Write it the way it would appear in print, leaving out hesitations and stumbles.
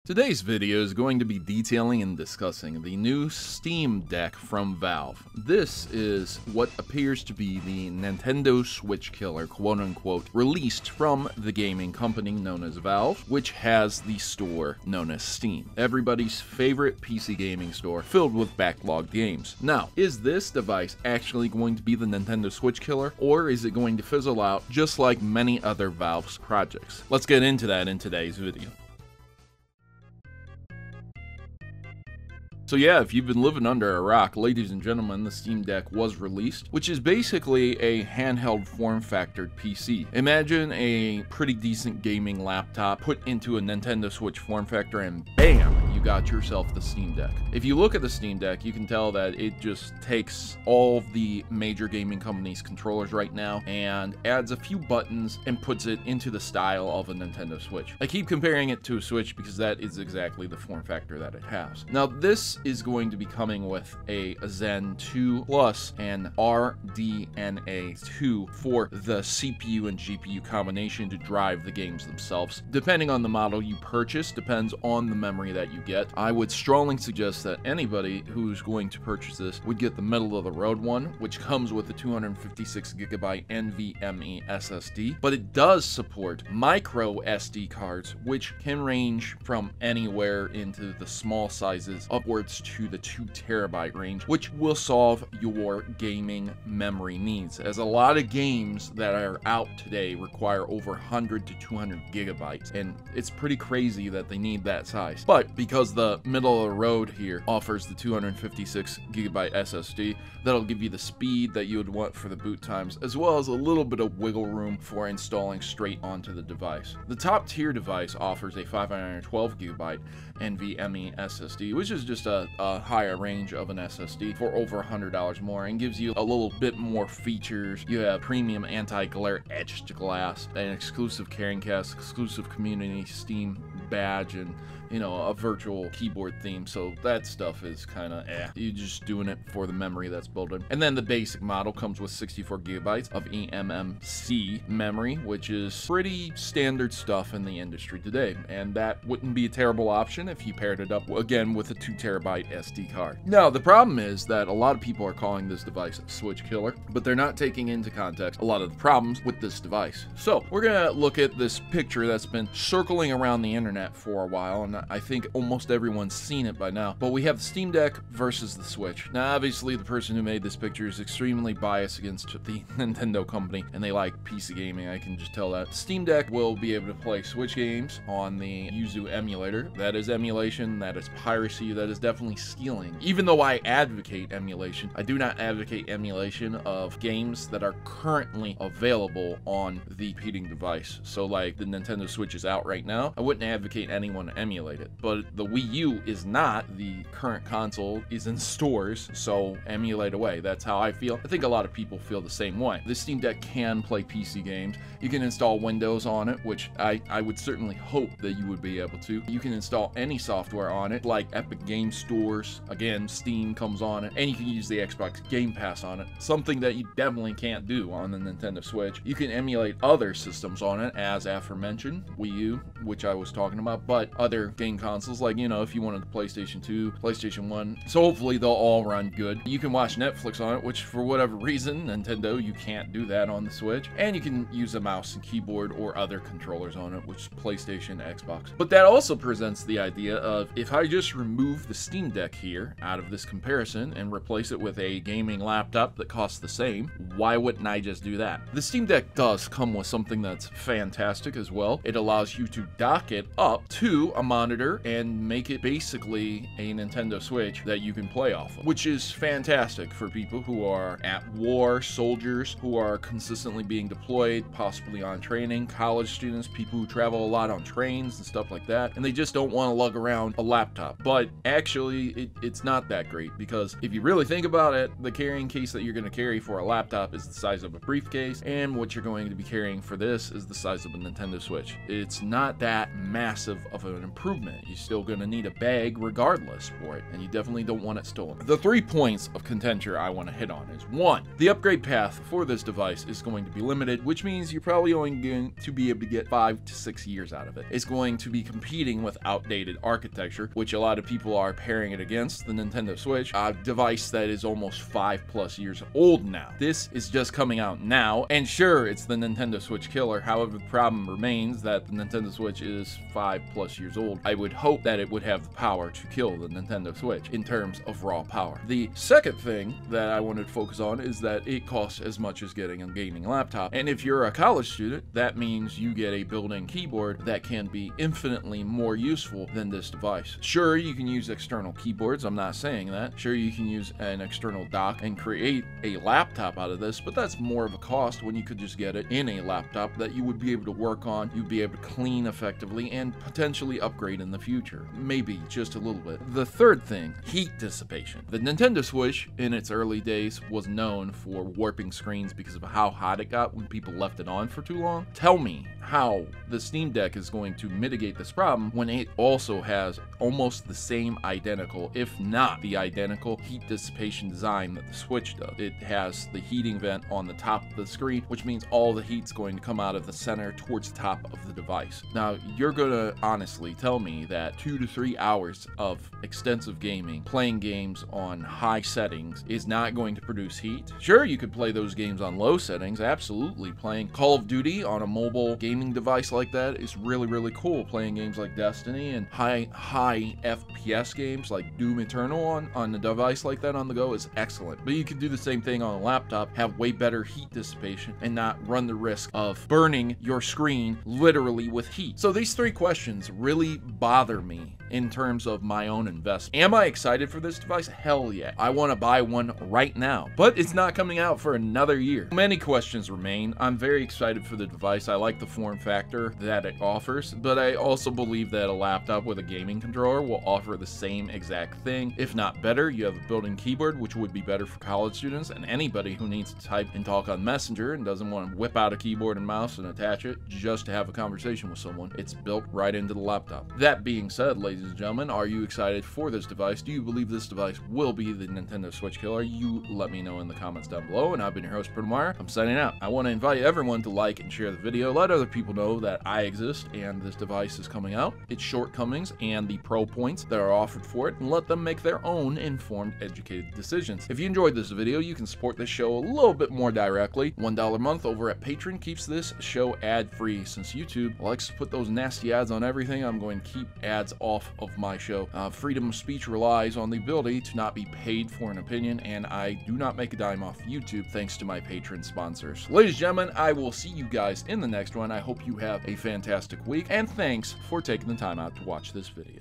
Today's video is going to be detailing and discussing the new Steam Deck from Valve. This is what appears to be the Nintendo Switch killer, quote unquote, released from the gaming company known as Valve, which has the store known as Steam, everybody's favorite PC gaming store filled with backlogged games. Now, is this device actually going to be the Nintendo Switch killer, or is it going to fizzle out just like many other Valve's projects? Let's get into that in today's video. So yeah, if you've been living under a rock, ladies and gentlemen, the Steam Deck was released, which is basically a handheld form-factored PC. Imagine a pretty decent gaming laptop put into a Nintendo Switch form factor and BAM! You got yourself the Steam Deck. If you look at the Steam Deck, you can tell that it just takes all of the major gaming companies' controllers right now and adds a few buttons and puts it into the style of a Nintendo Switch. I keep comparing it to a Switch because that is exactly the form factor that it has. Now, this is going to be coming with a Zen 2 Plus and RDNA 2 for the CPU and GPU combination to drive the games themselves. Depending on the model you purchase, depends on the memory that you get. I would strongly suggest that anybody who's going to purchase this would get the middle of the road one, which comes with a 256GB NVMe SSD, but it does support micro SD cards, which can range from anywhere into the small sizes upwards to the 2TB range, which will solve your gaming memory needs, as a lot of games that are out today require over 100 to 200 gigabytes, and it's pretty crazy that they need that size. But because the middle of the road here offers the 256GB SSD, that'll give you the speed that you would want for the boot times, as well as a little bit of wiggle room for installing straight onto the device. The top tier device offers a 512GB NVMe SSD, which is just a higher range of an SSD for over $100 more, and gives you a little bit more features. You have premium anti-glare etched glass, an exclusive carrying case, exclusive community Steam badge, and a virtual keyboard theme, so that stuff is kind of You're just doing it for the memory that's built in. And then the basic model comes with 64GB of eMMC memory, which is pretty standard stuff in the industry today, and that wouldn't be a terrible option if you paired it up again with a 2TB SD card. Now, the problem is that a lot of people are calling this device a Switch killer, but they're not taking into context a lot of the problems with this device. So we're gonna look at this picture that's been circling around the internet for a while, and I think almost everyone's seen it by now. But we have the Steam Deck versus the Switch. Now, obviously, the person who made this picture is extremely biased against the Nintendo company, and they like PC gaming. I can just tell that. Steam Deck will be able to play Switch games on the Yuzu emulator. That is emulation, that is piracy, that is definitely stealing. Even though I advocate emulation, I do not advocate emulation of games that are currently available on the competing device. So like the Nintendo Switch is out right now, I wouldn't advocate anyone to emulate it. But the Wii U is not. The current console is in stores, so emulate away. That's how I feel. I think a lot of people feel the same way. The Steam Deck can play PC games. You can install Windows on it, which I would certainly hope that you would be able to. You can install any software on it, like Epic Game Stores. Again, Steam comes on it, and you can use the Xbox Game Pass on it, something that you definitely can't do on the Nintendo Switch. You can emulate other systems on it, as aforementioned, Wii U, which I was talking about, but other game consoles, like, if you wanted the PlayStation 2, PlayStation 1, so hopefully they'll all run good. You can watch Netflix on it, which for whatever reason, Nintendo, you can't do that on the Switch, and you can use a mouse and keyboard or other controllers on it, which is PlayStation, Xbox. But that also presents the idea of, if I just remove the Steam Deck here out of this comparison and replace it with a gaming laptop that costs the same, why wouldn't I just do that? The Steam Deck does come with something that's fantastic as well. It allows you to dock it up to a monitor and make it basically a Nintendo Switch that you can play off of, which is fantastic for people who are at war, soldiers who are consistently being deployed, possibly on training, college students, people who travel a lot on trains and stuff like that, and they just don't want to lug around a laptop. But actually, it's not that great, because if you really think about it, the carrying case that you're going to carry for a laptop is the size of a briefcase, and what you're going to be carrying for this is the size of a Nintendo Switch. It's not that massive massive of an improvement. You're still going to need a bag regardless for it, and you definitely don't want it stolen. The 3 points of Contenture I want to hit on is 1. The upgrade path for this device is going to be limited, which means you're probably only going to be able to get 5 to 6 years out of it. It's going to be competing with outdated architecture, which a lot of people are pairing it against the Nintendo Switch, a device that is almost 5+ years old now. This is just coming out now, and sure, it's the Nintendo Switch killer. However, the problem remains that the Nintendo Switch is 5+ years old. I would hope that it would have the power to kill the Nintendo Switch in terms of raw power. The second thing that I wanted to focus on is that it costs as much as getting a gaming laptop, and if you're a college student, that means you get a built-in keyboard that can be infinitely more useful than this device. Sure, you can use external keyboards, I'm not saying that. Sure, you can use an external dock and create a laptop out of this, but that's more of a cost when you could just get it in a laptop that you would be able to work on, you'd be able to clean effectively, and potentially upgrade in the future. Maybe just a little bit. The third thing, heat dissipation. The Nintendo Switch in its early days was known for warping screens because of how hot it got when people left it on for too long. Tell me how the Steam Deck is going to mitigate this problem when it also has almost the same identical, if not the identical, heat dissipation design that the Switch does. It has the heating vent on the top of the screen, which means all the heat's going to come out of the center towards the top of the device. Now, you're gonna honestly tell me that 2 to 3 hours of extensive gaming, playing games on high settings, is not going to produce heat? Sure, you could play those games on low settings, absolutely. Playing Call of Duty on a mobile gaming device like that is really, really cool. Playing games like Destiny and high FPS games like Doom Eternal on a device like that on the go is excellent. But you can do the same thing on a laptop, have way better heat dissipation, and not run the risk of burning your screen literally with heat. So these 3 questions really bother me in terms of my own investment. Am I excited for this device? Hell yeah. I want to buy one right now, but it's not coming out for another year. Many questions remain. I'm very excited for the device. I like the form factor that it offers, but I also believe that a laptop with a gaming controller will offer the same exact thing, if not better. You have a built-in keyboard, which would be better for college students and anybody who needs to type and talk on Messenger and doesn't want to whip out a keyboard and mouse and attach it just to have a conversation with someone. It's built right into the laptop. That being said, ladies and gentlemen, are you excited for this device? Do you believe this device will be the Nintendo Switch killer? You let me know in the comments down below, and I've been your host, Protomario. I'm signing out. I want to invite everyone to like and share the video. Let other people know that I exist and this device is coming out, its shortcomings, and the pro points that are offered for it, and let them make their own informed, educated decisions. If you enjoyed this video, you can support this show a little bit more directly. $1 a month over at Patreon keeps this show ad-free. Since YouTube likes to put those nasty ads on everything, I'm going to keep ads off of my show. Freedom of speech relies on the ability to not be paid for an opinion, and I do not make a dime off YouTube thanks to my Patreon sponsors. Ladies and gentlemen, I will see you guys in the next one. I hope you have a fantastic week, and thanks for taking the time out to watch this video.